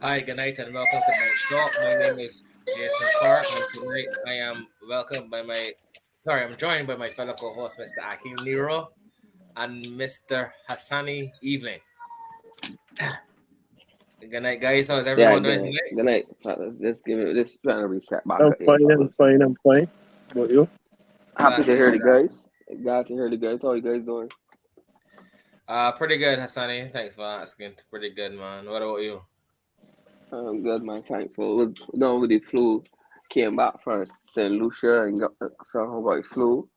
Hi, good night, and welcome to Night Talk. My name is Jason Clark, and tonight I am welcomed by I'm joined by my fellow co-host, Mr. Akim Nero, and Mr. Hassani Evening. Good night, guys. How's Yeah, everyone doing tonight? good night, fellas. Let's give it. Let's try to reset back I'm up here, fine, I'm fellas. fine, I'm fine. About you? Happy Glad to to hear hear the that. guys. Glad to hear the guys. How you guys doing? Pretty good, Hassani. Thanks for asking. Pretty good, man. What about you? I'm good, man. Thankful. Was done with the flu. Came back from St. Lucia and got somehow got the flu.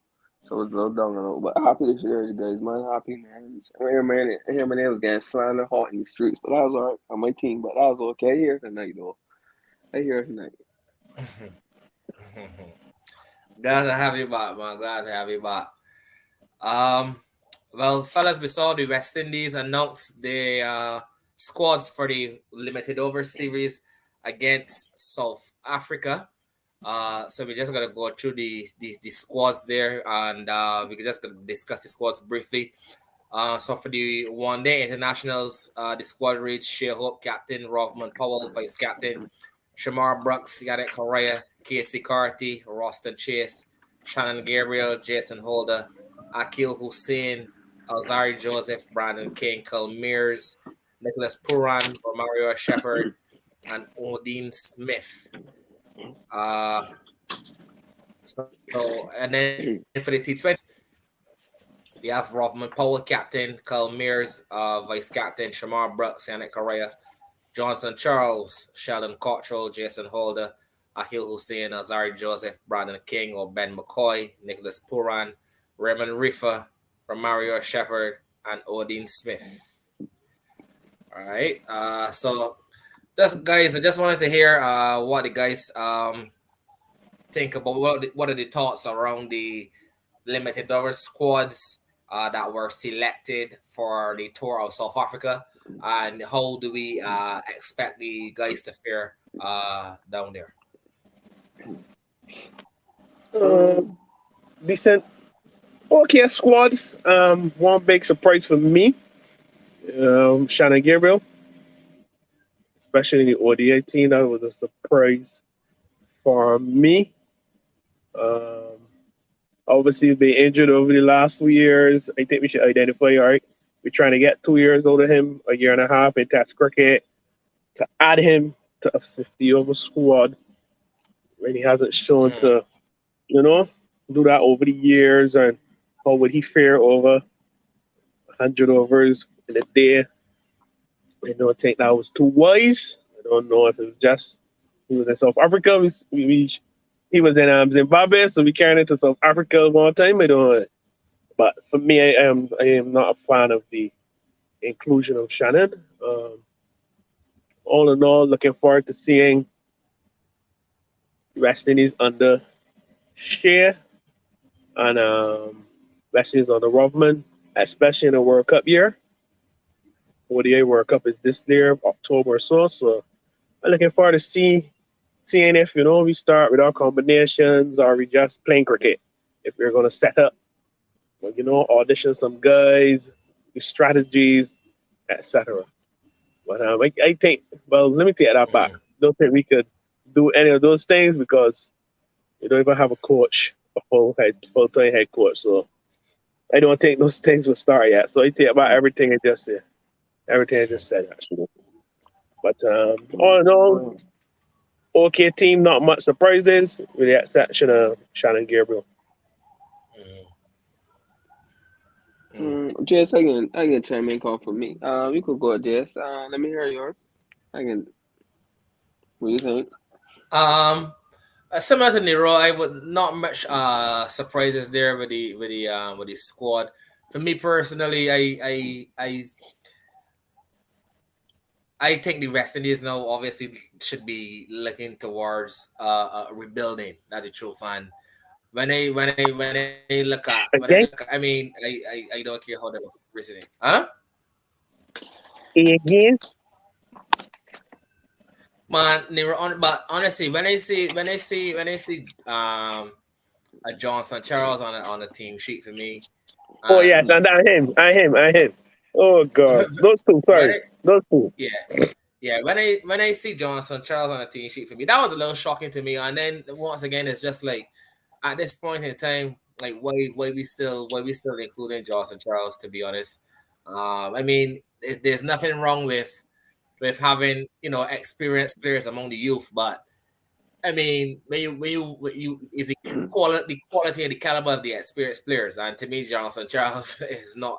So it was a little down and out. But happy to hear the guys, man. Happy, man. I hear my name was getting slandered hot in the streets, but that was alright on my team. But that was okay. I hear it tonight, though. I hear it tonight. Glad to have you back, man. Glad to have you back. Um, well, fellas, we saw the West Indies announce the squads for the limited over series against South Africa. So we're just gonna go through the squads there, and we can just discuss the squads briefly. So for the one day internationals, the squad reads Shea Hope, captain, Rovman Powell, vice captain, Shamar Brooks, Yannick Correa, Casey Carty, Roston Chase, Shannon Gabriel, Jason Holder, Akil Hussein, Alzari Joseph, Brandon King, Kyle Mears, Nicholas Puran, Romario Shepard, and Odin Smith. Uh, and then for the T20, we have Rovman Powell, captain, Kyle Mears, vice captain, Shamar Brooks, Yannick Correa, Johnson Charles, Sheldon Cottrell, Jason Holder, Ahil Hussein, Azari Joseph, Brandon King or Ben McCoy, Nicholas Puran, Raymond Rifa, Romario Shepard, and Odin Smith. All right. So just guys, I just wanted to hear what the guys think about what are the thoughts around the limited over squads that were selected for the tour of South Africa, and how do we expect the guys to fare down there? Uh, Um, Decent. Okay, squads. One big surprise for me, Shannon Gabriel, especially the ODI team. That was a surprise for me. Um, Obviously, he's been injured over the last 2 years. I think we should identify, all right, we're trying to get 2 years out of him, a year and a half in Test cricket, to add him to a 50 over squad when he hasn't shown Mm-hmm. to, you know, do that over the years, and how would he fare over 100 overs in a day? I don't think that was too wise. I don't know if it was just he was in South Africa. He was in Zimbabwe, so we carried into South Africa one time. I don't know. But for me, I am not a fan of the inclusion of Shannon. All in all, looking forward to seeing West Indies under Shea and West Indies under Rovman, especially in the World Cup year. ODI World Cup is this year, October or so. So I'm looking forward to seeing if we start with our combinations or we just playing cricket. If we're gonna set up, audition some guys, the strategies, etc. But I think, well, let me take that back. Don't think we could do any of those things because we don't even have a coach, a full time head coach. So I don't think those things will start yet. So I take back everything I just said actually. But all in all, well, okay team, not much surprises with the exception of Shannon Gabriel. Jess, I can chime in call for me. You could go, Jess. Let me hear yours. I can. What do you think? Um, Similar to Nero, I would not much surprises there with the squad. For me personally, I think the West Indies now obviously should be looking towards rebuilding. That's a true fan. When I Again, look at, I don't care how they're reasoning. Huh? again, Man, they were on, but honestly, when I see a Johnson Charles on a team sheet for me, oh yes, and and I him. Oh god, those two. when Sorry, I those two. yeah, Yeah, when I see Johnson Charles on the team sheet for me, that was a little shocking to me. And then once again, it's just like at this point in time, like why we still including Johnson Charles, to be honest. I mean, there's nothing wrong with having experienced players among the youth, but I mean, when you is the quality and the caliber of the experienced players, and to me, Johnson Charles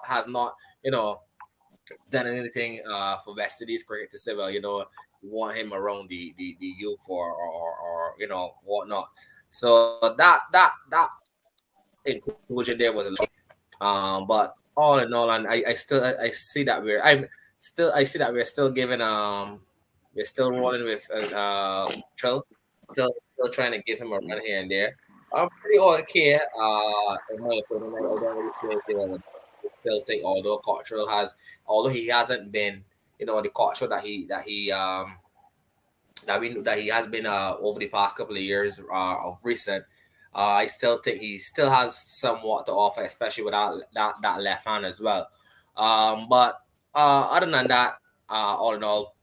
has not you know done anything for West Indies cricket to say, well, you want him around the youth or whatnot. So that inclusion there was a lot. But all in all, and I see that we're still giving we're still rolling with Trill, still trying to give him a run here and there. I'm pretty okay. In my opinion, I don't really feel like still think although he hasn't been the culture that he has been over the past couple of years of recent. I still think he still has somewhat to offer, especially with that left hand as well. But other than that, all in all,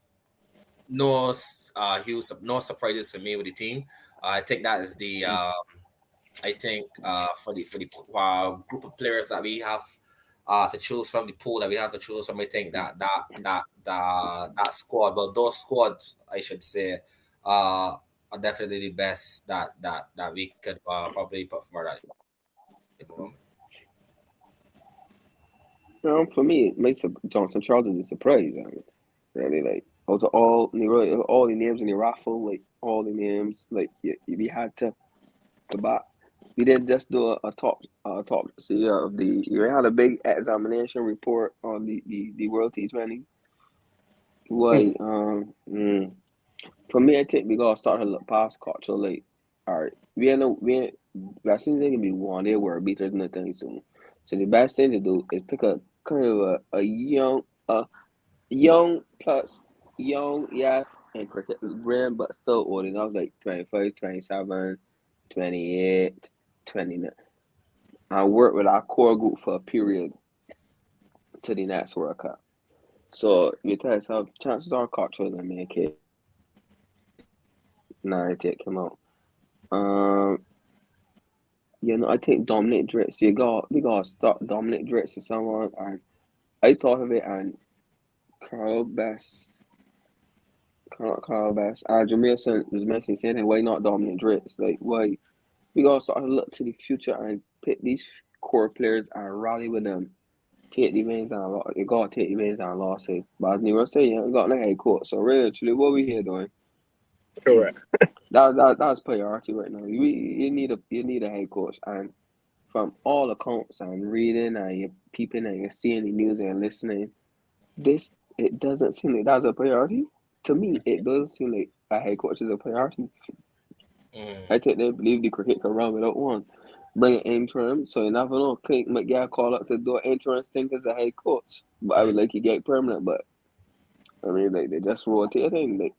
no surprises for me with the team. I think that is the I think for the group of players that we have to choose from, the pool that we have to choose from, I think that squad, well, those squads, I should say, are definitely the best that we could probably put forward at the moment. For me, it makes Johnson Charles is a surprise. I mean, really, like out of all the names in the raffle, like all the names, like we had to bat. We didn't just do a top see of the. We had a big examination report on the World T20. Why? For me, I think we gotta start to look past culture. Like, all right, that seems like be one day world beaters in the thing soon. So the best thing to do is pick a kind of a young plus young, yes, and cricket brand, but still old enough, like 25, 27, 28, 29. And work with our core group for a period to the next World Cup. So you tell yourself, chances are culture gonna make it. Nah, I take him out. Um, I think Dominic Dritz. We got to start Dominic Dritz to someone, and I thought of it, and Carl Bass, Carl Bass, Jameer was mentioning saying, why not Dominic Dritz? Like, why? We got to start to look to the future and pick these core players and rally with them. Take the wins and you got to take the wins and losses. But as Nero said, you got no head coach. So really, actually, what we here doing? Correct. That's priority right now. You need a head coach, and from all accounts and reading and you're peeping and you're seeing the news and listening, it doesn't seem like that's a priority. To me, it doesn't seem like a head coach is a priority. I think they believe the cricket can run without one. Bring an interim, so you never know. Clint McGill call up to do an interim stint as a head coach, but I would like to get permanent. But I mean, like they just rotating. Like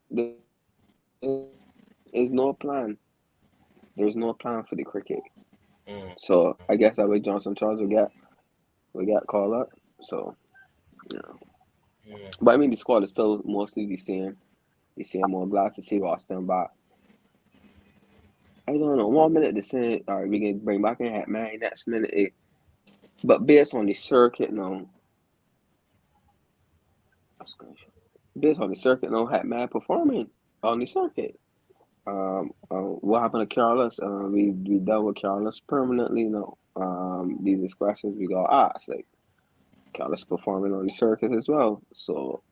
there's no plan. There's no plan for the cricket. So I guess that way Johnson Charles will get called up. So but I mean the squad is still mostly the same. The same. More glad to see Austin back. I don't know. 1 minute the same. All right, we can bring back in Hatman. Next minute, but based on the circuit now, Hatman performing on the circuit. What happened to Carlos? We done with Carlos permanently now. These are questions we got asked. Like Carlos performing on the circuit as well. So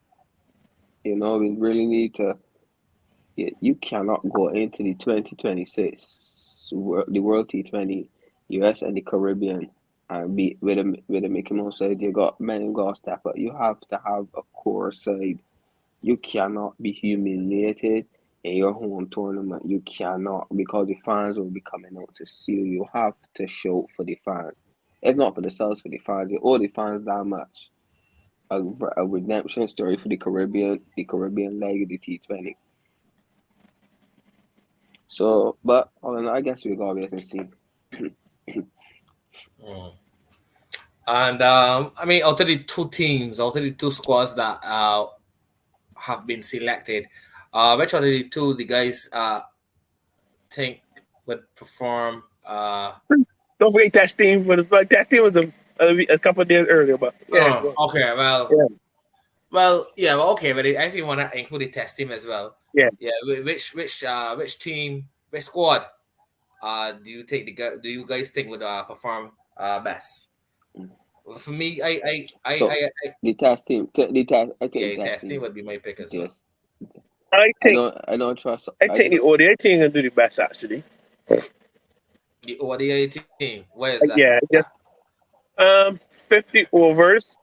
we really need to. You cannot go into the 2026 the World T20, US and the Caribbean, and be with a Mickey Mouse side. You got men got step up. You have to have a core side. You cannot be humiliated in your home tournament. You cannot, because the fans will be coming out to see you. You have to show for the fans. If not for themselves, for the fans. They owe the fans that much. A redemption story for the Caribbean leg of the T20. So, but all in all, I guess we gotta wait and see. And I mean, out of the two squads that have been selected. Which one of the two the guys think would perform? Don't forget test team. But test team was a couple of days earlier. But yeah, Okay. yeah, Yeah. Well, okay. But if you want to include the test team as well, yeah. yeah. Which team, which squad, do you think do you guys think would perform best? Well, for me, So the test team, I yeah, think the test test team team. would be my pick as well. Yes, I think I don't trust. I think the ODI team can do the best actually. The ODI team, where is that? Yeah, just 50 overs.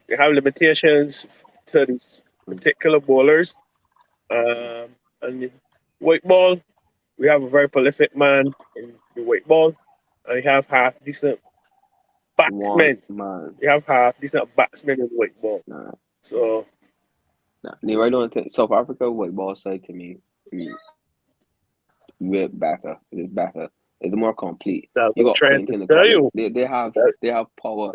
We have limitations to these particular bowlers. And the white ball, we have a very prolific man in the white ball. And we have half decent One batsmen. man. We have half decent batsmen in the white ball. Nah, So nah. I don't think South Africa white ball side to me, we're better. It is better. It's more complete. that's You what I'm got trying to Quentin the tell Cart. you. They have power.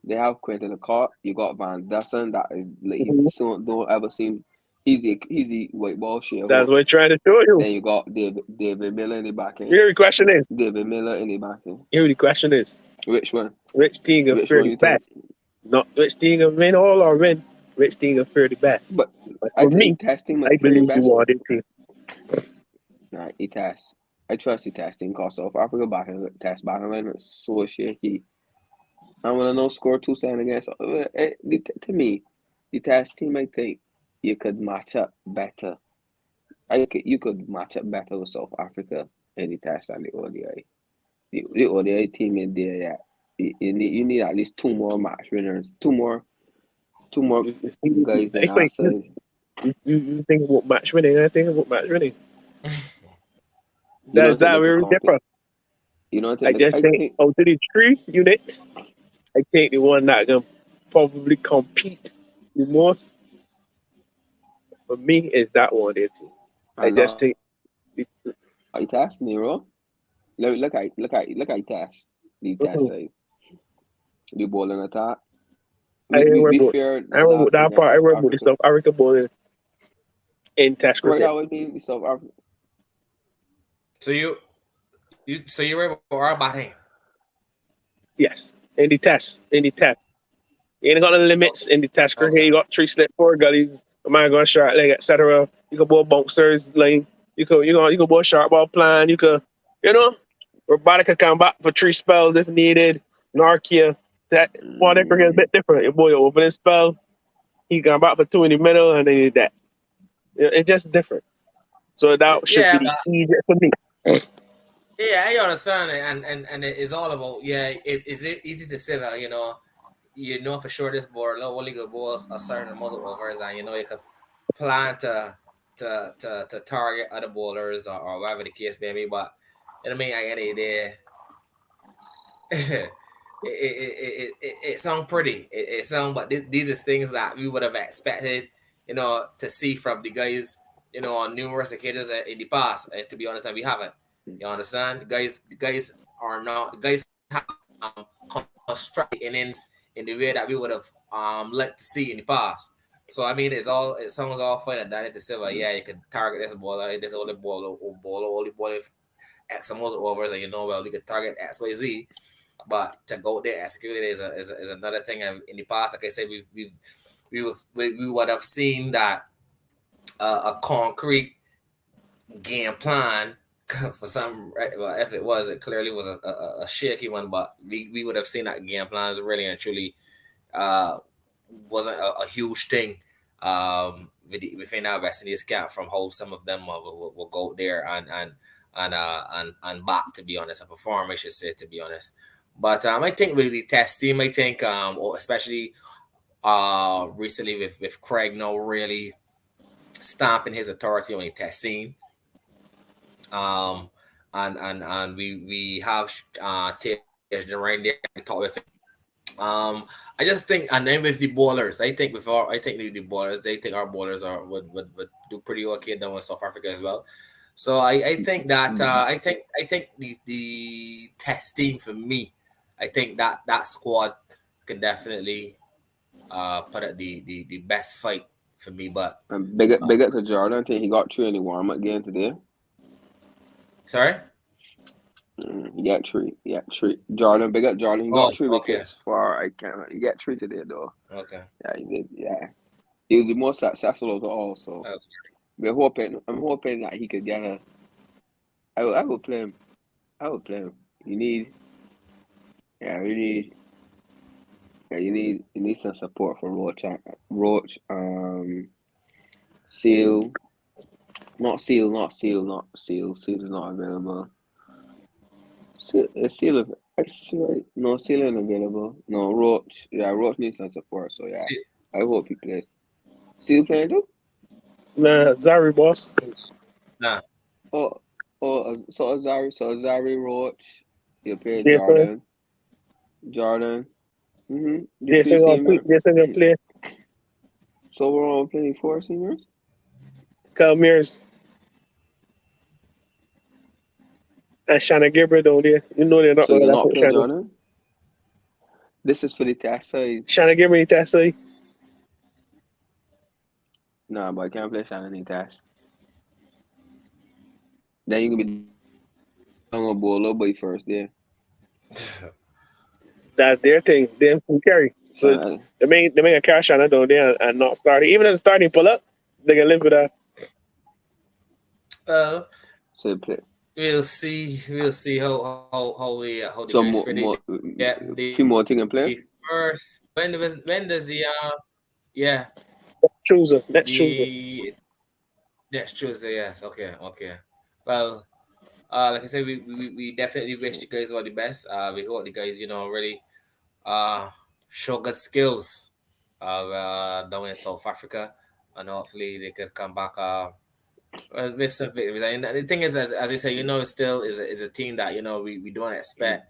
They have Quentin the Cart. You got Van Dussen. That is like he Mhm. don't ever seem. He's the white ball shaver. That's what I'm trying to show you. Then you got David Miller in the back end. Here the question is. David Miller in the back end. Here the question is. Which one? Which team can Which fare one the you think? best? Not which team can win all or win. Which team can fare the best? But But I for me, think testing I might play believe the best. Warden team. Nah, he test. I trust the testing because South Africa test batting line is so shaky. I'm gonna no score 2-7 against. To me, the test team, I think you could match up better. You could match up better with South Africa in the test than the ODI. The ODI team in there, yeah. You need at least two more match winners, two more guys in our side. You think about match winning? I think about match winning. You don't think That they could very compete? different. You don't I think? just think out of the 3 units, I think the one that can probably compete the most for me is that one there team. I just think I test Nero. Look at test the test side. The bowling attack. We feared I remember that part. I remember the South Africa bowling in test cricket. Right, that would be the South Africa. So you were our batting. Yes, in the test. You ain't got the limits in the test cricket. Okay. You got 3 slip, 4 gullies, a man going short leg, etc. You can bowl bouncers line. You can bowl short ball plan. You could, Robotic can come back for 3 spells if needed. Narkia, that one cricket is a bit different. Your boy your opening spell, he come back for 2 in the middle, and then that. It's just different. So that should be easier for me. Yeah, I understand it, and it is all about is it easy to say that you know for sure this board only good balls a certain amount of overs, and you can plan to target other bowlers or whatever the case may be, but at the end of the day, it sounds pretty. It sounds, but these are things that we would have expected, to see from the guys, on numerous occasions in the past. To be honest, and we haven't. You understand? The guys are not. The guys have constructed innings in the way that we would have liked to see in the past. So it sounds all fine and dandy to say, well, yeah, you can target this baller, this only baller X amount of overs, and we could target X, Y, Z. But to go there and execute it is another thing. And in the past, like I said, we would have seen that a concrete game plan for some. Well, if it was, it clearly was a shaky one. But we would have seen that game plan is really and truly wasn't a huge thing. Within our West Indies camp, from how some of them will go there and back, to be honest, and perform, I should say, to be honest. But I think with the test team, I think especially recently with Craig now really stamping his authority on the test scene. And we have Tej Duran there to talk with him. I just think, and then with the bowlers, I think the bowlers, they think our bowlers would do pretty okay down in South Africa as well. So I think that I think the test team for me, I think that squad can definitely put up the best fight for me. But And big up to Jordan. I think he got 3 in the warm up game today. sorry. He got 3. Yeah, 3. Jordan, big up Jordan. He got 3 Okay. wickets for I can't. He got 3 today though. Okay. Yeah, he did. Yeah, he was the most successful of all. So That's we're hoping. I'm hoping that he could get a. I will play him. I will play him. You need. Yeah, we need. Yeah, you need some support for Roach. Seal. Not Seal. Seal is not available. Seal. No, Seal isn't available. No, Roach. Yeah, Roach needs some support. So yeah, See, I hope he plays. Seal playing too? Nah, Zari boss. nah. Oh, so Azari Roach. You play Jason, Jordan. The Jason 3 gonna seamer. Jason gonna play. So we're all playing 4 seamers. Kyle Mears and Shannon Gabriel down there. You know they're not So gonna you're let not playing Shannon. Jordan. This is for the test side. Shannon Gabriel that say Nah, but I can't play Shannon in test. Then you can be on a bowler boy first there. that's their thing. Them can carry. So So, they make a carry Shannon down there and not starting. Even if the starting pull up, they can live with that. Well, so play. we'll see. We'll see how the So guys finish. Yeah, few more things in play. the first when does the yeah Next Tuesday. the next Tuesday? Yes. Okay. Well, like I said, we definitely wish the guys all the best. We hope the guys really show good skills down in South Africa, and hopefully they could come back with some victories. And the thing is, as we say, it still is a team that we don't expect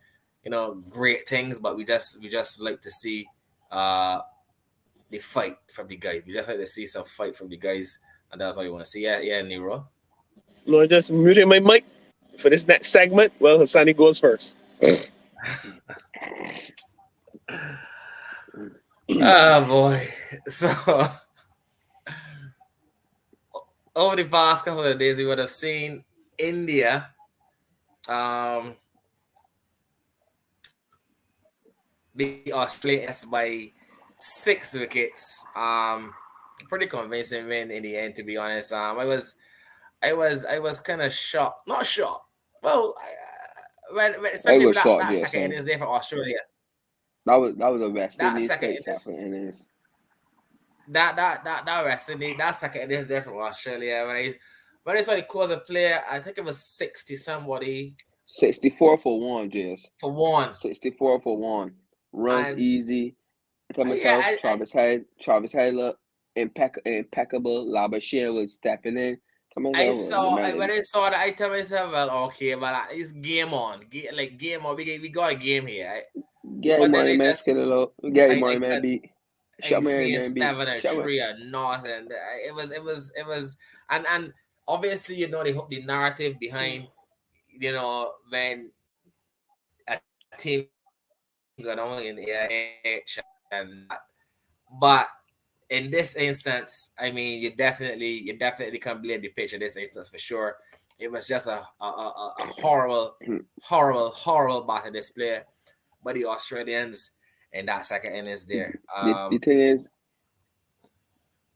great things, but we just like to see the fight from the guys. We just like to see some fight from the guys, and that's all you want to see. Yeah, Nero. No, just muting my mic for this next segment. Well, Hassani goes first. Oh boy. So over the past couple of days, we would have seen India beat Australia by 6 wickets. Pretty convincing win in the end, to be honest. I was kind of shocked. Not shocked. Well, especially with that second innings there for Australia. That was a West That Indies second second innings. That West Indies, that second innings there from Australia. When I saw the close of play, I think it was 60 somebody. 64 for 1, Jess. For 1. 64 for 1. Runs And, easy. Tell myself, Travis Head impeccable. Labashir was stepping in. When I saw that, I tell myself, well, okay, but it's game on. Game on. We got a game here. Get him money, man. Get him money, man. Beat. Shut my man, 7 or 3 or not, and it was, and obviously the narrative behind when a team got only in the AH and but in this instance, I mean, you definitely can blame the pitch in this instance for sure. It was just a horrible battle display by the Australians in that second innings there. The thing is,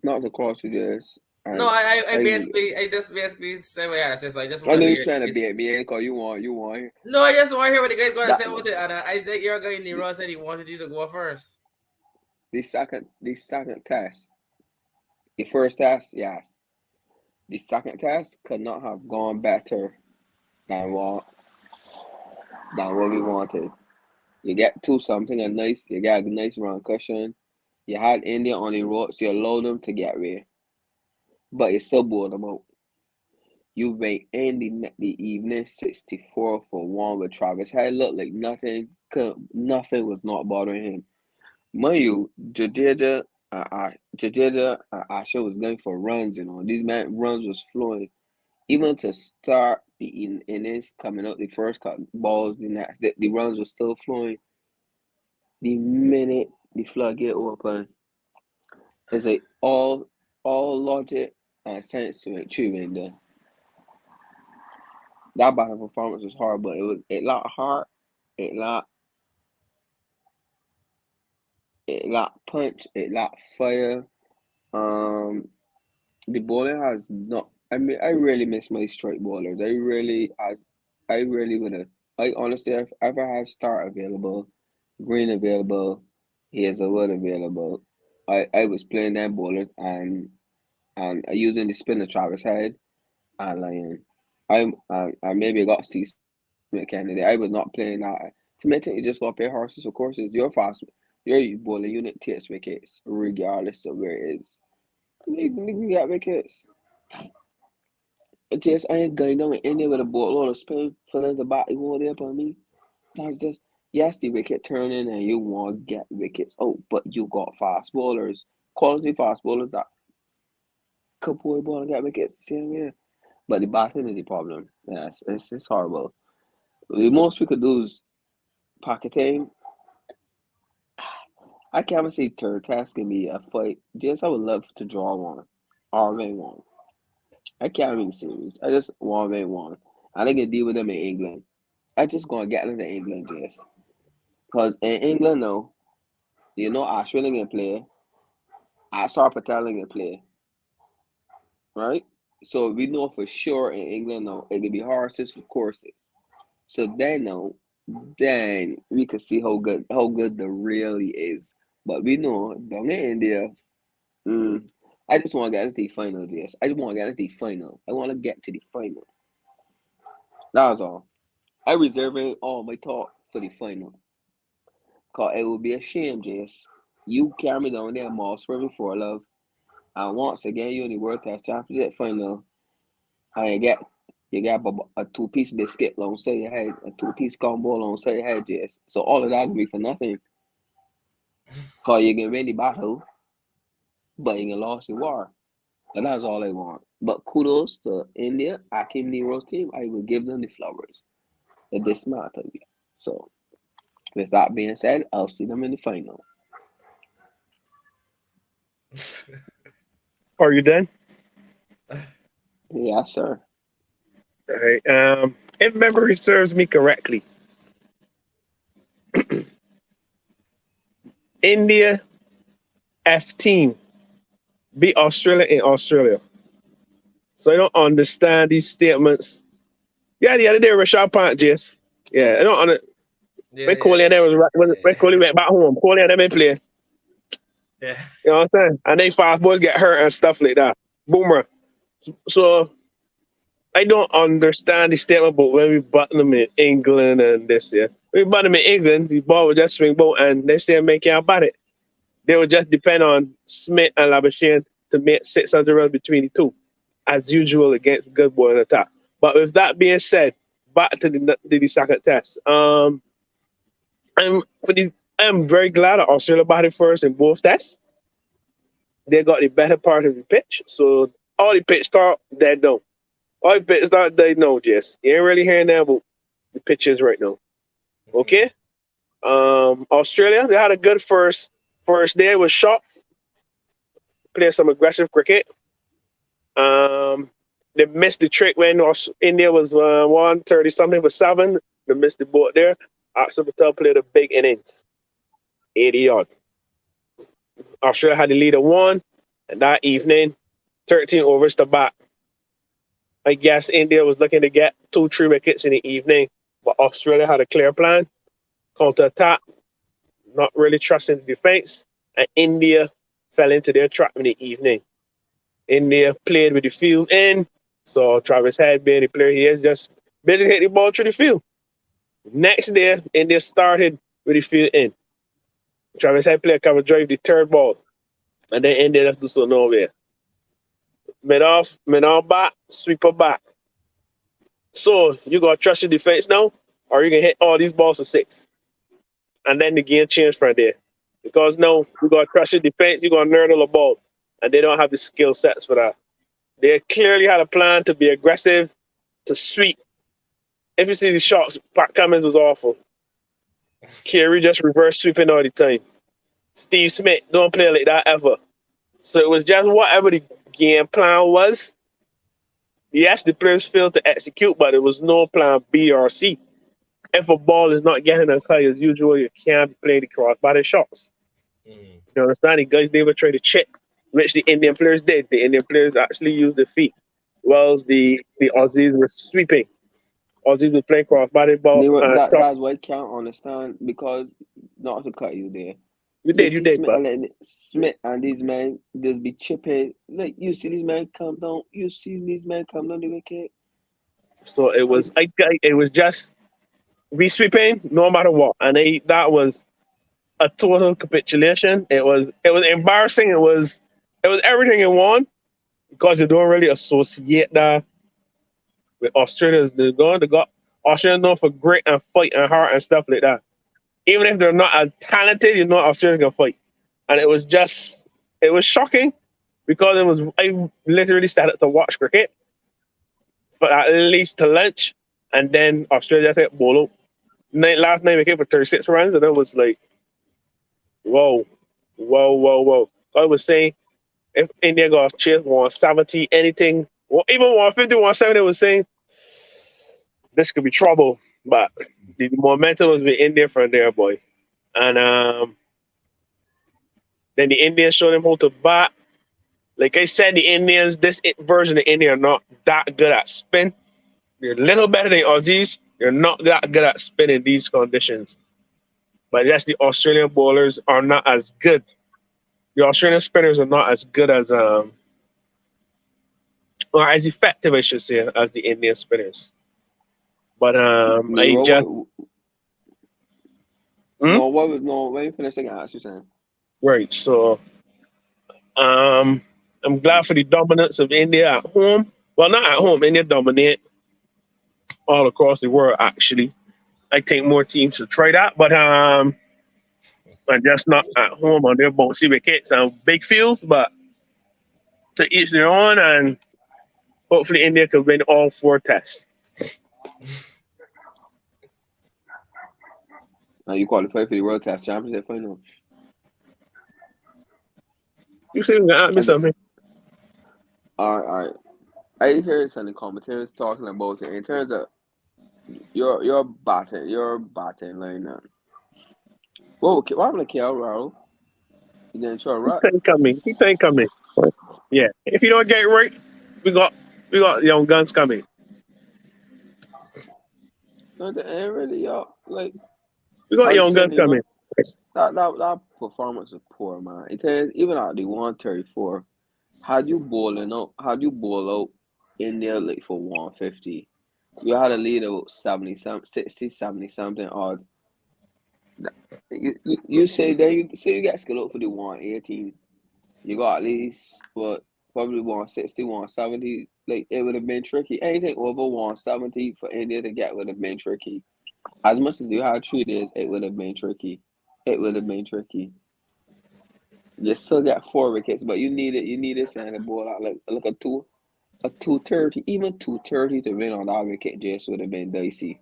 not to cross you, Jess. No, I just basically say what I said. So I just I know you're trying to beat me because you want. No, I just want to hear what the guys going to say about it. And I think your guy Nero said he wanted you to go first. The second test. The first test, yes. The second test could not have gone better than what we wanted. You get 2-something you got a nice run cushion. You had India on the road, so you allowed them to get away. But you still bowled them out. You made Andy the evening 64 for 1 with Travis Head. Looked like nothing was not bothering him. Mind you, Jadeja and Asha was going for runs, These runs was flowing. Even to start the innings, coming out the first balls, the runs were still flowing. The minute the floodgate open, it's like all all logic and sense to make true in there. That battle performance was horrible. It lacked heart. It lacked punch. It lacked fire. The bowler has not. I mean, I really miss my strike bowlers. I really would have. I honestly, if I ever had Start available, Green available, Hazelwood available, I was playing them bowlers and using the spinner Travis Head and Lion. I maybe got Steve Smith Kennedy. I was not playing that. To me, I think you just got to play horses. Of course, it's your bowling unit takes wickets regardless of where it is. You got wickets. Just I ain't going down in there with a boatload of spin filling the body all there upon me. That's just yes, the wicket turning and you want to get wickets. Oh, but you got fast bowlers, quality fast bowlers that could play ball and get wickets. Same way. But the batting is the problem. Yes, it's horrible. The most we could do is pocketing. I can't even say third test can be a fight. Just I would love to draw one or win one. I can't win series. I just want to win one. And I can deal with them in England. I just gonna get into England just. Because in England now, you know Ashwin can play. Asar Patel can play. Right? So we know for sure in England now it can be horses for courses. So then we can see how good the really is. But we know down in India, I just want to get to the final, yes. I just want to get to the final. I want to get to the final. That was all. I reserving all my talk for the final. Because it would be a shame, Jess. You carry me down there, Moss, swimming for love. And once again, you in the World Test Championship final. And you get a 2-piece biscuit alongside your head, a 2-piece combo alongside your head, Jess. So all of that can be for nothing. Because you can win the battle, but you can lose the war. And that's all I want. But kudos to India, Akim Nero's team. I will give them the flowers. They're this smart of you. So, with that being said, I'll see them in the final. Are you done? Yes, sir. All right. If memory serves me correctly, India F team beat Australia in Australia. So I don't understand these statements. Yeah, the other day Rashad Pant, Jess. Yeah, I don't understand. When Kohli and them when Kohli went back home, Kohli and them ain't play. Yeah. You know what I'm saying? And they fast boys get hurt and stuff like that. Boomer. So I don't understand the statement about when we button them in England and this year. We button them in England, the ball would just swing both and they say make can't bat it. They would just depend on Smith and Labuschagne to make 600 runs between the two, as usual against good boy in attack. But with that being said, back to the second test. I'm very glad that Australia batted first in both tests. They got the better part of the pitch, so all the pitch start dead down. All the pitch start dead now, Jess. You ain't really hearing that about the pitches right now. Okay. Australia, they had a good first day. It was sharp. Played some aggressive cricket. They missed the trick when India was 130 something for 7. They missed the boat there. Axar Patel played a big innings, 80 odd. Australia had the lead at 1, and that evening, 13 overs to bat. I guess India was looking to get 2-3 wickets in the evening, but Australia had a clear plan, counter-attack, not really trusting the defense, and India fell into their trap in the evening. India played with the field in, so Travis Head, being the player he is, just basically hit the ball through the field. Next day, India started with the field in. Travis Head played cover drive the third ball, and then India just do so nowhere. Mid off back, sweeper back. So you gotta trust your defense now, or you can hit all these balls for 6. And then the game changed from there. Because now you gotta trust your defense, you gotta nerdle the ball. And they don't have the skill sets for that. They clearly had a plan to be aggressive, to sweep. If you see the shots, Pat Cummins was awful. Carey just reverse sweeping all the time. Steve Smith don't play like that ever. So it was just whatever the game plan was. Yes, the players failed to execute, but there was no plan B or C. If a ball is not getting as high as usual, you can't play the crossbody shots. Mm. You understand? The guys they were trying to chip, which the Indian players did. The Indian players actually used their feet, whilst the Aussies were sweeping. Aussies were playing crossbody ball They were shots. that's what I can't understand because not to cut you there. You did, but Smith and these men just be chipping. Like you see these men come down. You see these men come down the wicket. so it was. It was just we sweeping no matter what, and that was a total capitulation. It was embarrassing. It was everything in one because you don't really associate that with Australians. They got Australians known for grit and fight and heart and stuff like that. Even if they're not as talented, Australians can fight. And it was shocking because I literally started to watch cricket for at least to lunch, and then Australia hit bolo. Last night we came for 36 runs, and it was like, whoa. I was saying if India got a chase 170, anything, or even 150, 170, I was saying this could be trouble. But the momentum was with India from there, boy. And then the Indians showed them how to bat. Like I said, the Indians, this version of India are not that good at spin. They're a little better than Aussies. They're not that good at spin in these conditions. But yes, the Australian bowlers are not as good. The Australian spinners are not as good as or as effective, I should say, as the Indian spinners. But when you finish, I can ask you something. Right. So I'm glad for the dominance of India at home. Well, not at home. India dominate all across the world, actually. I think more teams should try that, but and just not at home on their bouncy wickets and big fields, but to each their own, and hopefully India can win all 4 tests. Now you qualify for the World Test Championship final. You see, you ask me something. All right. I hear some of the commentators talking about it in terms of your batting line now. What happened to KL Rahul? He didn't show a rut. He ain't coming. Yeah. If you don't get it right, we got young guns coming. No, they ain't really, y'all. Like we got young guns coming. That performance was poor, man. It is even at the 134. Had you bowl out India like for 150, you had a lead of 70 something odd. You say that you get skill out for the 118. You got at least probably 160, 170. Like it would have been tricky. Anything over 170 for India to get would have been tricky. As much as you had 3 days, it would have been tricky. You still got 4 wickets, but you needed something to bowl out like a 230, even 230 to win on that wicket just would have been dicey.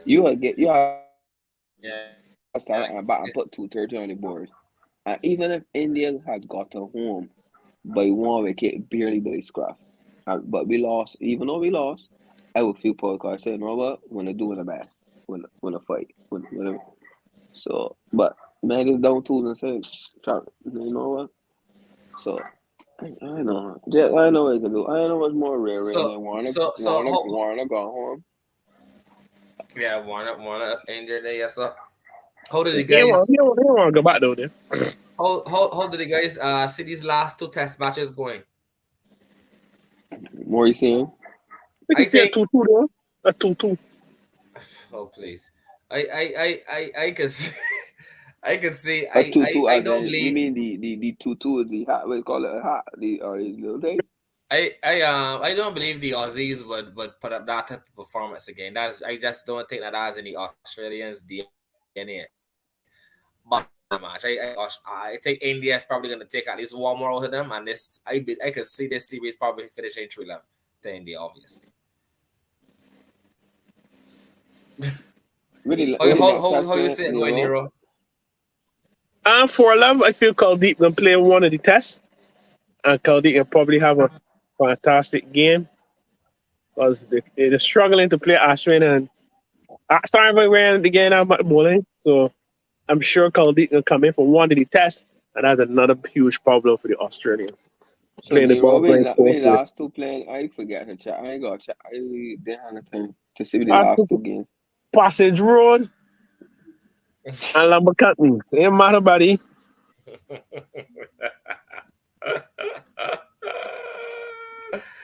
Yeah. Start and back and put 230 on the board. And even if India had got to home by 1 wicket, barely by scruff. But we lost. Even though we lost, I would feel poor because I said, you know what, we're going to do the best. When a fight. So, but man, just don't tools and say, you know what? So, I know. I know what I can do. I know what's more rare than Warner gone home. Yeah, Warner injured there, yes, sir. How did the guys? He don't want to go back though. Then. How did the guys see these last 2 test matches going? What are you seeing? I think 2-2 though. A 2-2. Oh please! I can see. I can see. A 2-2. I don't believe. You mean the 2-2 the hat? We call it a hat. The little thing. I don't believe the Aussies would put up that type of performance again. I just don't think that has any Australians DNA. But match, I think India is probably going to take at least 1 more out of them, and this I can see this series probably finishing 3-0 to India, obviously. Really, how you say it, Nero? For 11, I feel Kuldeep gonna play one of the tests, and Kuldeep will probably have a fantastic game because they're struggling to play Australia. And sorry, if I ran again out about bowling, so I'm sure Kuldeep will come in for one of the tests, and that's another huge problem for the Australians. So Playing the ball, Nero, playing we forward. last two playing. I forget to check. I got check. I didn't have the time to see the I last think two games. Passage Road and Lambert Company. Ain't matter, buddy.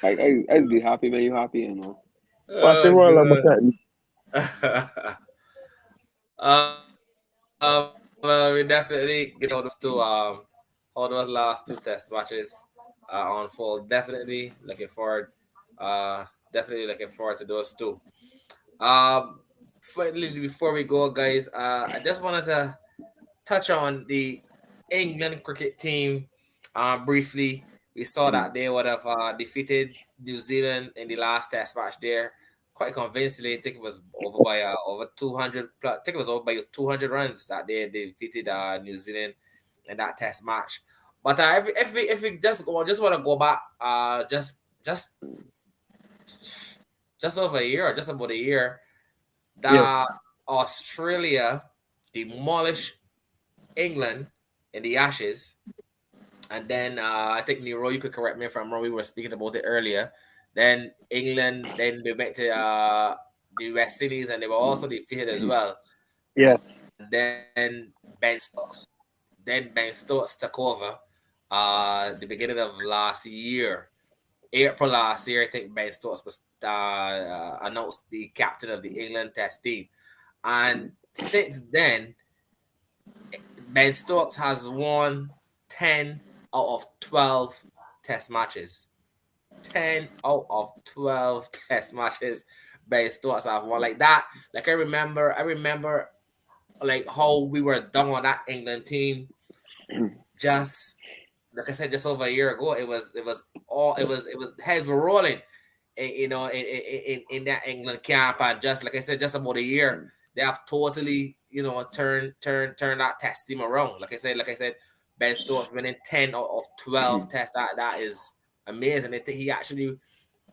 I be happy when you happy, you know. Passage Oh, Road, Lambert Company. uh, well, we definitely get all those last two test matches on full. Definitely looking forward. Definitely looking forward to those two. Finally, before we go, guys, I just wanted to touch on the England cricket team briefly. We saw that they would have defeated New Zealand in the last test match there quite convincingly. I think it was over by over 200 plus, I think it was over by 200 runs that they defeated New Zealand in that test match. But if we just want to go back just over a year or just about a year, that Australia demolished England in the Ashes. And then I think Nero, you could correct me if I'm wrong. We were speaking about it earlier. Then England, then they went to the West Indies, and they were also defeated as well. Yeah. And then Ben Stokes took over the beginning of last year. April last year, I think Ben Stokes was announced the captain of the England Test team. And since then, Ben Stokes has won 10 out of 12 test matches. 10 out of 12 test matches Ben Stokes have won like that. Like I remember like how we were done on that England team. Just like I said, just over a year ago, it was heads were rolling, in that England camp, and just like I said, just about a year, they have totally turn that test team around. Like I said, Ben Stokes winning 10 out of 12 tests. That is amazing. I think he actually,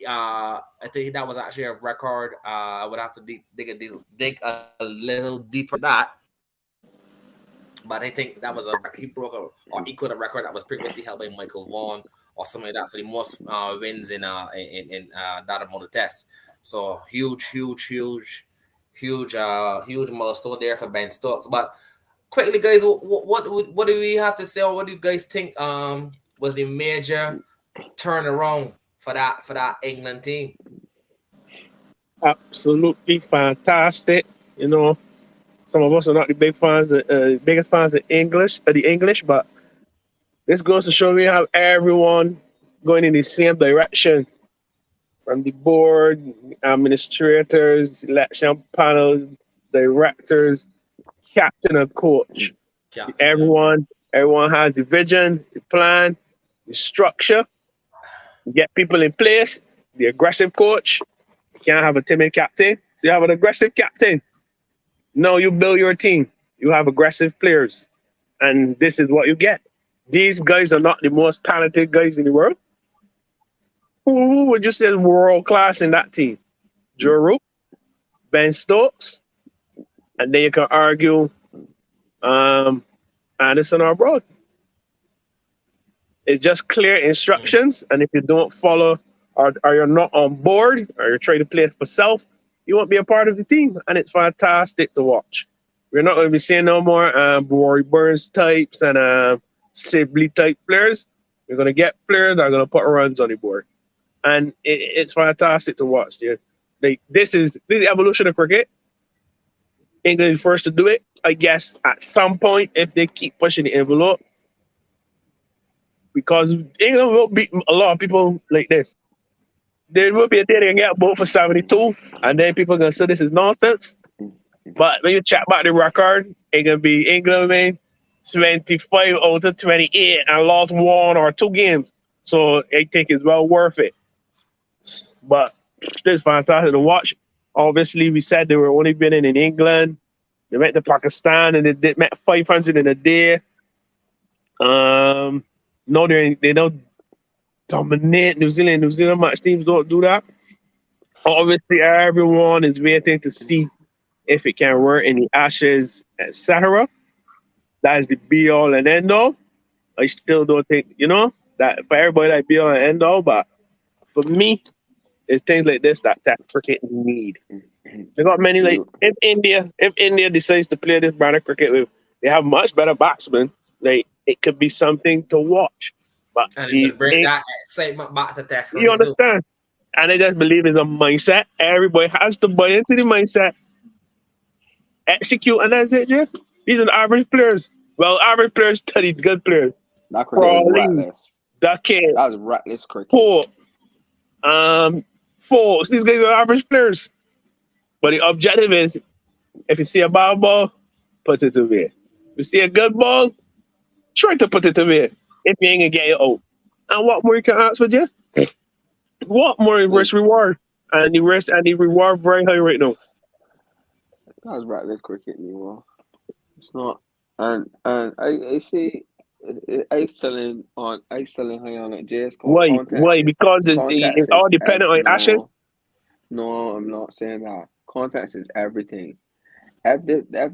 I think that was actually a record. I would have to dig a little deeper than that. But I think that was he broke or equaled a record that was previously held by Michael Vaughan or something like that for the most wins in that amount of tests. So huge milestone there for Ben Stokes. But quickly, guys, what do we have to say, or what do you guys think was the major turnaround for that England team? Absolutely fantastic. Some of us are not the biggest fans of the English, but this goes to show me how everyone going in the same direction, from the board, administrators, election panels, directors, captain and coach. Everyone has the vision, the plan, the structure. Get people in place. The aggressive coach. You can't have a timid captain. So you have an aggressive captain. No, you build your team. You have aggressive players. And this is what you get. These guys are not the most talented guys in the world. Who would you say is world class in that team? Joe Root, Ben Stokes, and then you can argue Anderson or Broad. It's just clear instructions, and if you don't follow or you're not on board or you're trying to play it for self, you won't be a part of the team, and it's fantastic to watch. We're not going to be seeing no more Rory Burns types and Sibley type players. We're going to get players that are going to put runs on the board, and it's fantastic to watch. This is the evolution of cricket. England is first to do it, I guess, at some point if they keep pushing the envelope, because England will beat a lot of people like this. There will be a day they can get both for 72, and then people are going to say this is nonsense. But when you check back the record, it's going to be England win 25 out of 28 and lost 1 or 2 games. So I think it's well worth it. But it's fantastic to watch. Obviously, we said they were only winning in England. They went to Pakistan and they met 500 in a day. No, they don't dominate New Zealand. New Zealand match teams don't do that. Obviously, everyone is waiting to see if it can work in the Ashes, etc. That is the be all and end all. I still don't think, that for everybody that be all and end all, but for me, it's things like this that cricket need. They got many like if India decides to play this brand of cricket with, they have much better batsmen. Like it could be something to watch. But And it will bring that excitement back to test you cricket too. understand? And I just believe it's a mindset. Everybody has to buy into the mindset, execute, and that's it, Jeff. These are the average players. Well, average players study good players. That cricket is Crawley, reckless. Duckett, That was reckless cricket. Pope, Forbes. These guys are average players. But the objective is, if you see a bad ball, put it away. If you see a good ball, try to put it away. If you ain't gonna get it out. And what more you can ask for, Jeff? What more risk reward? And the risk and the reward very high right now. That was reckless cricket, Nero. It's not. And I see. I still high on it. JS. Why? Because it's all dependent on Ashes. No, I'm not saying that. Context is everything. If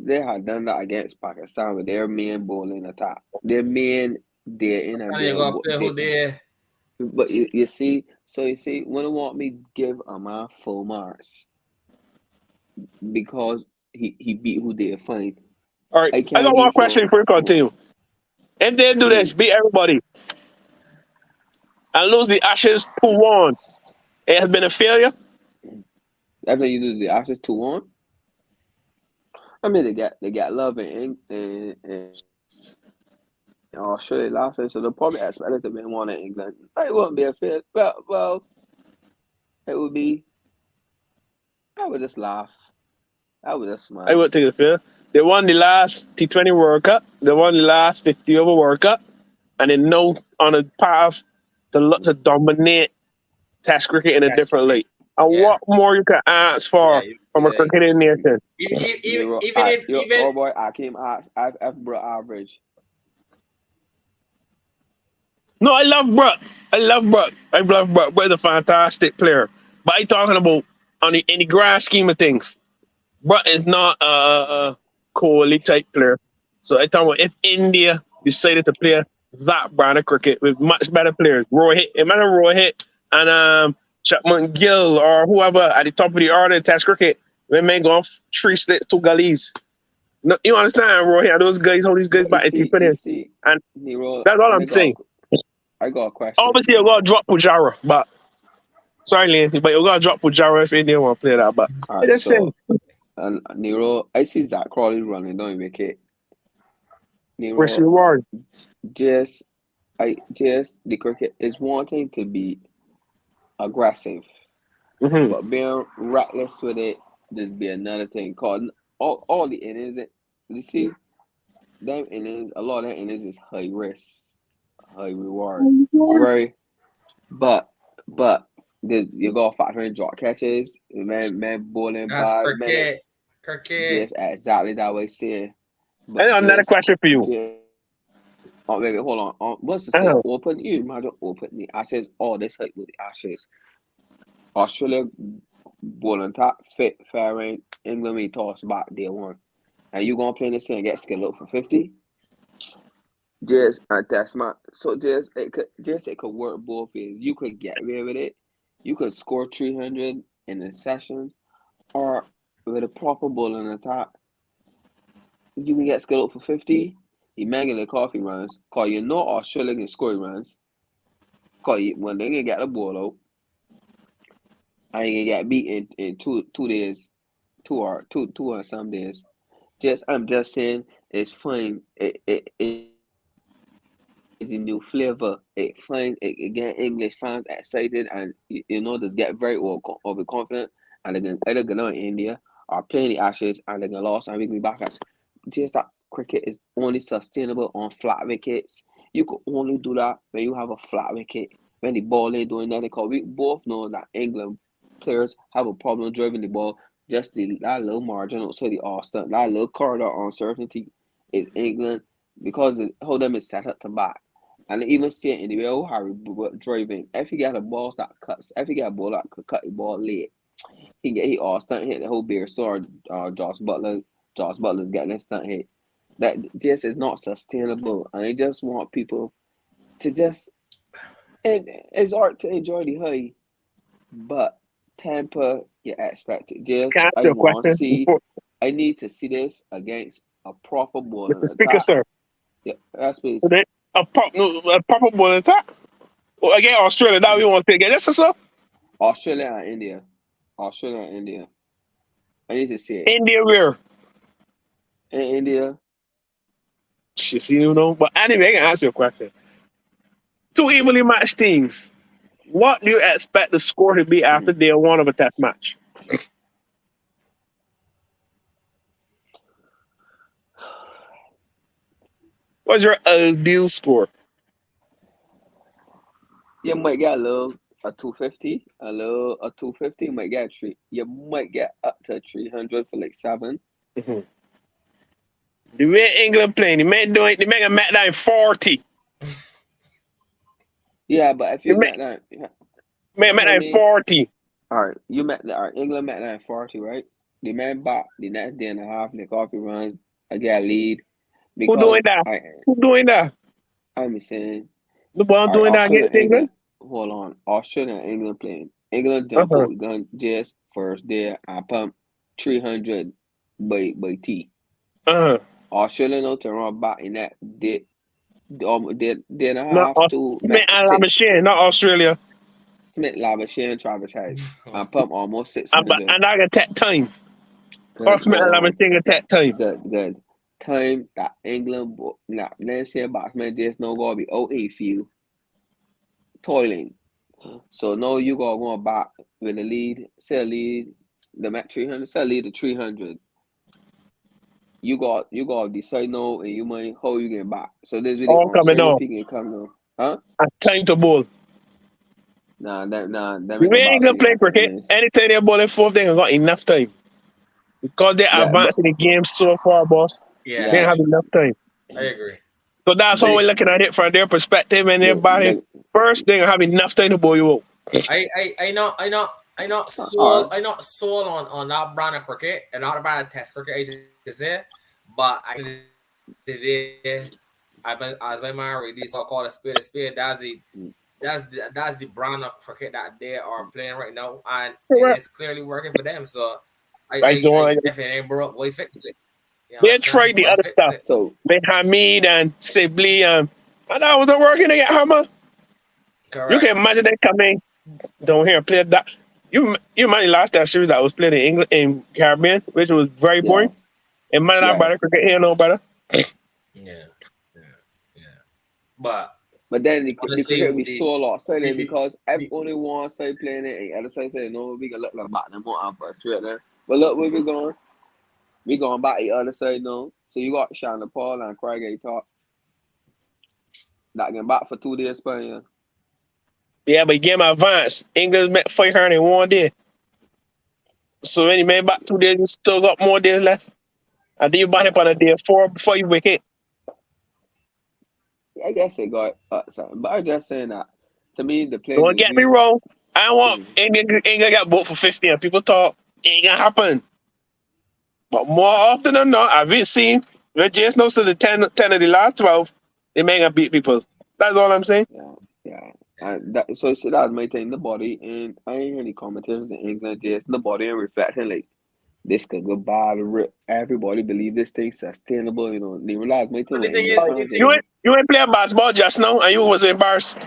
they had done that against Pakistan with their main bowling attack, their main they're in a but you see, when I want me to give a man full marks because he beat who they find. All right, I got one question before we continue. If they do this, beat everybody, and lose the Ashes 2-1, it has been a failure. After you lose the Ashes 2-1, I mean they got love in Australia last year, so they'll probably expect it to be one in England. It wouldn't be a failure. Well, it would be. I would just laugh. I would just smile. I would take a failure. They won the last T20 World Cup. They won the last 50 over World Cup, and they know on a path to look to dominate Test cricket in a different league. And what more you can ask for from a cricketing nation? Even if boy, I came F bro average. No, I love Brook. I love Brook. Brook's a fantastic player. But I'm talking about in the grand scheme of things. Brook is not a Kohli type player. So I talk about if India decided to play that brand of cricket with much better players, Rohit and Chapman Gill or whoever at the top of the order in Test cricket, we may go off 3 slits, 2 gullies. No, you understand, Rohit? Those guys, all these guys back in T20. And Nero, that's all I'm saying. I got a question. Obviously, you're going to drop Pujara, but sorry, Lane, but you're going to drop Pujara if India want to play that. But right, just saying. And Nero, I see Zach Crawley running, don't you make it? Nero, where's the reward? Just the cricket is wanting to be aggressive, but being reckless with it, there's be another thing called all the innings. You see, them innings, a lot of that innings is high risk, high reward, right? But you got to factor in drop catches, man bowling bad, cricket. Just exactly that way. Say. I have another question for you. Baby, hold on. What's the say? Open you imagine open the Ashes. All this hit with the Ashes. Australia bowling top fit fair England we toss back day one. And you gonna play this thing and get skill up for 50? Just that's my so it could work both ways. You could get rid of it. You could score 300 in a session, or with a proper bowling attack, you can get skill up for 50. You may get the coffee runs. Cause you know Australia can score runs. Cause when they can get the ball out, and you can get beat in 2 days, 2 or some days. I'm just saying it's fine. It is a new flavor. It fine. It get English fans excited and just get very overconfident, and they're gonna either go to India or play the Ashes and they're gonna lose and we can be back as just that cricket is only sustainable on flat wickets. You could only do that when you have a flat wicket. When the ball ain't doing nothing, because we both know that England players have a problem driving the ball. Just that little margin outside the Austin, that little corridor uncertainty is England because how them is set up to bat. And I even see it in the way how Harry driving. If he got a ball that cuts, if he got a ball that could cut the ball late, he all stunt hit the whole beer store. Josh Butler's getting a stunt hit. That just is not sustainable, and I just want people to just and it's art to enjoy the high, but Tampa, you expect it. Just Can I I ask you a want to question? see. I need to see this against a proper ball Mr. in Speaker, attack. sir. Yeah, that's please. A proper ball attack. Well, again, Australia, that we want to get this, sir. Australia and India. Australia and India. I need to see it. India, where? In India, You see, you know. But anyway, I can ask you a question. Two evenly matched teams. What do you expect the score to be after day one of a test match? What's your ideal score? you might get a 250, a 250. Might get you might get up to 300 for like 7. Mm-hmm. The way England playing, they make a match down 40. Yeah, but if you met that, Make a match down 40. All right, England met that 40, right? The man back the next day and a half, the coffee runs, I get a lead. Who doing that? Who doing that? I'm saying the ball doing that against England. Hold on, Australia and England playing. England jump out the gun just first there and pump 300 by T. Australia no turn around back in that they and a half to Smith and Labuschagne, not Australia. Smith, Labuschagne, and Travis Head. And pump almost 600. And I can take time. Or Smith and Labuschagne can take time. Good. Time that England, let's say batsman just no gonna be out a few toiling. So now you gotta go back with the lead, the match 300, say lead to 300. You got decide now and you might how you get back. So there's really coming come now. Huh? Time to bowl. Nah. The way England play cricket, anytime they're bowling fourth, they got enough time. Because they advance in the game so far, boss. Yeah. They have enough time. I agree. So that's how we're looking at it from their perspective and their body. First, they have enough time to bowl you out. I not sold on that brand of cricket and not brand of test cricket is there, but as my man read this so-called a spade. That's the brand of cricket that they are playing right now, and it's clearly working for them. So if it ain't broke, we fix it. They tried the other stuff. So with Hamid and Sibley and that wasn't working again, Hammer. Correct. You can imagine they coming down here and play that. You imagine last that series that was played in England in Caribbean, which was very boring. And man, that better cricket here no better. Yeah. But then the cricket will be so lopsided because every only one side playing it and the other side saying no, we can look like back them on for straight there. But look where we going. We going back the other side now. So you got Shana Paul and Craig A. Top. That getting back for 2 days, Spain. Yeah, but game advance. England met 500 in 1 day. So when you made back 2 days, you still got more days left. And then you back up on a day 4 before you wake it. I guess it got something. But I'm just saying that to me the play. Don't get me wrong. I want England got booked for 50 and people talk it ain't gonna happen. But more often than not, I've been seeing when just knows to the 10 of the last 12, they may gonna beat people. That's all I'm saying. Yeah. So that's my thing, the body, and I ain't any commentators in England just the body and reflecting like this could go bad. Everybody believe this thing's sustainable, you know. They realize my thing. You ain't playing basketball just now, and you was embarrassed.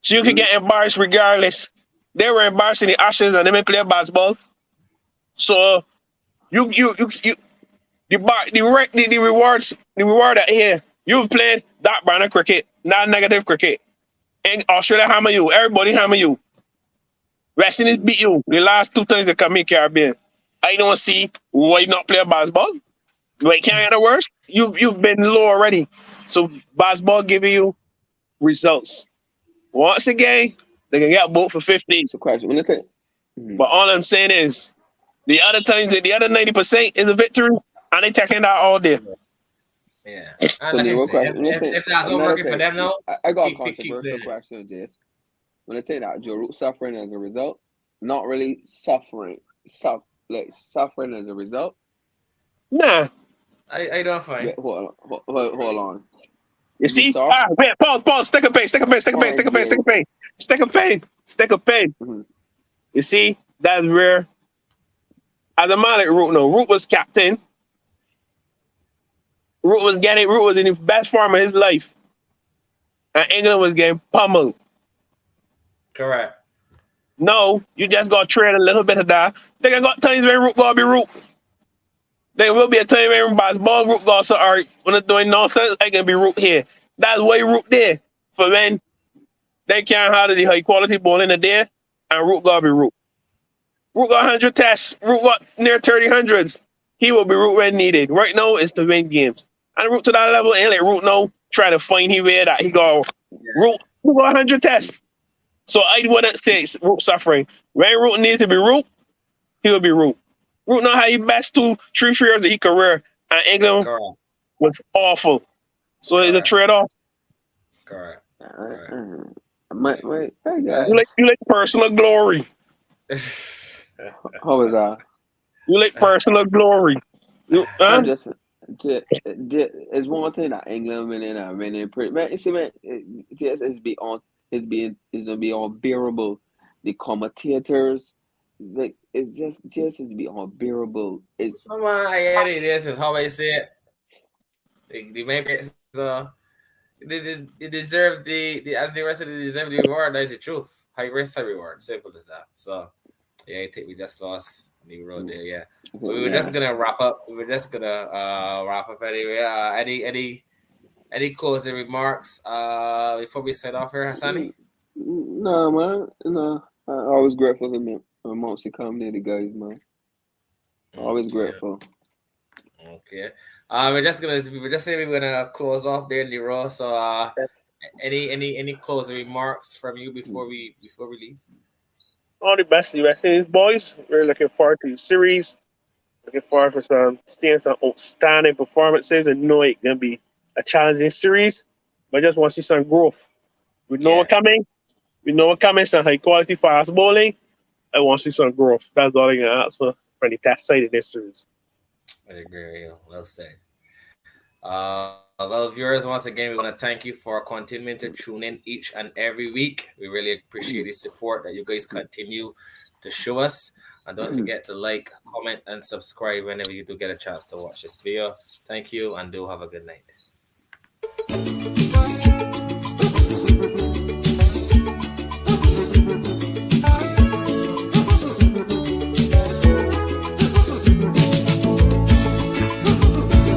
So you could get embarrassed regardless. They were embarrassed in the Ashes, and they may play basketball. So the reward that here you've played that brand of cricket, not negative cricket. And Australia hammer you, everybody hammer you. West Indies beat you the last 2 times they come in Caribbean. I don't see why you not play basketball. Wait, can't get the worse. You've been low already. So basketball giving you results. Once again, they can get both for 50. It's a question. But all I'm saying is the other times, the other 90% is a victory, and they taking that all day. Yeah. So And like I Nero, say, question. if that's not Another working for thing. them now, I got a keep controversial doing it. question, Jace. When I think that Joe Root suffering as a result, not really suffering, suffering as a result. Nah. I don't find. Wait, hold on. You Is he see? soft? Wait, pause. Stick a pain. Mm-hmm. You see? That's where, as a man like Root, no, Root was captain. Root was in the best form of his life. And England was getting pummeled. Correct. No, you just got to trade a little bit of that. They got times when Root got to be Root. There will be a time when basketball Root got to all right, when it's doing nonsense, I can be Root here. That's why Root there. For when they can't handle the high quality ball in the there, and Root got to be Root. Root got 100 tests. Root got near 30 hundreds. He will be Root when needed. Right now, it's to win games. And Root to that level, and let Root now try to find his way that he got Root got 100 tests. So I wouldn't say it's Root suffering. When Root needs to be Root, he will be Root. Root now had his best 2-3 years of his career, and England Correct. was awful. So it's a trade-off. Correct. Wait, hey guys. You like personal glory. How was that? You like personal glory. I'm just it's one thing that England winning pretty man. See man, it's gonna be unbearable. The commentators, like it's just be unbearable. Come on, I get it. This is how I say it. They maybe they deserve the as the rest of them deserve the reward. That's the truth. High risk, high reward. Simple as that. So yeah, I think we just lost the road there. Yeah. We were just gonna wrap up. We were just gonna wrap up anyway. Any closing remarks before we set off here, Hassani? No, man. No, I always grateful to me amongst the community guys, man. Always grateful. Okay. We're just gonna close off there in the row. So any closing remarks from you before we leave? All the best to the West Indies boys. We're looking forward to the series. Looking forward for seeing some outstanding performances, and know it's gonna be a challenging series. But I just want to see some growth. We know what's coming. Some high quality fast bowling. I want to see some growth. That's all I can ask for the test side of this series. I agree. Well said. Well, viewers, once again, we want to thank you for continuing to tune in each and every week. We really appreciate the support that you guys continue to show us. And don't forget to like, comment, and subscribe whenever you do get a chance to watch this video. Thank you, and do have a good night.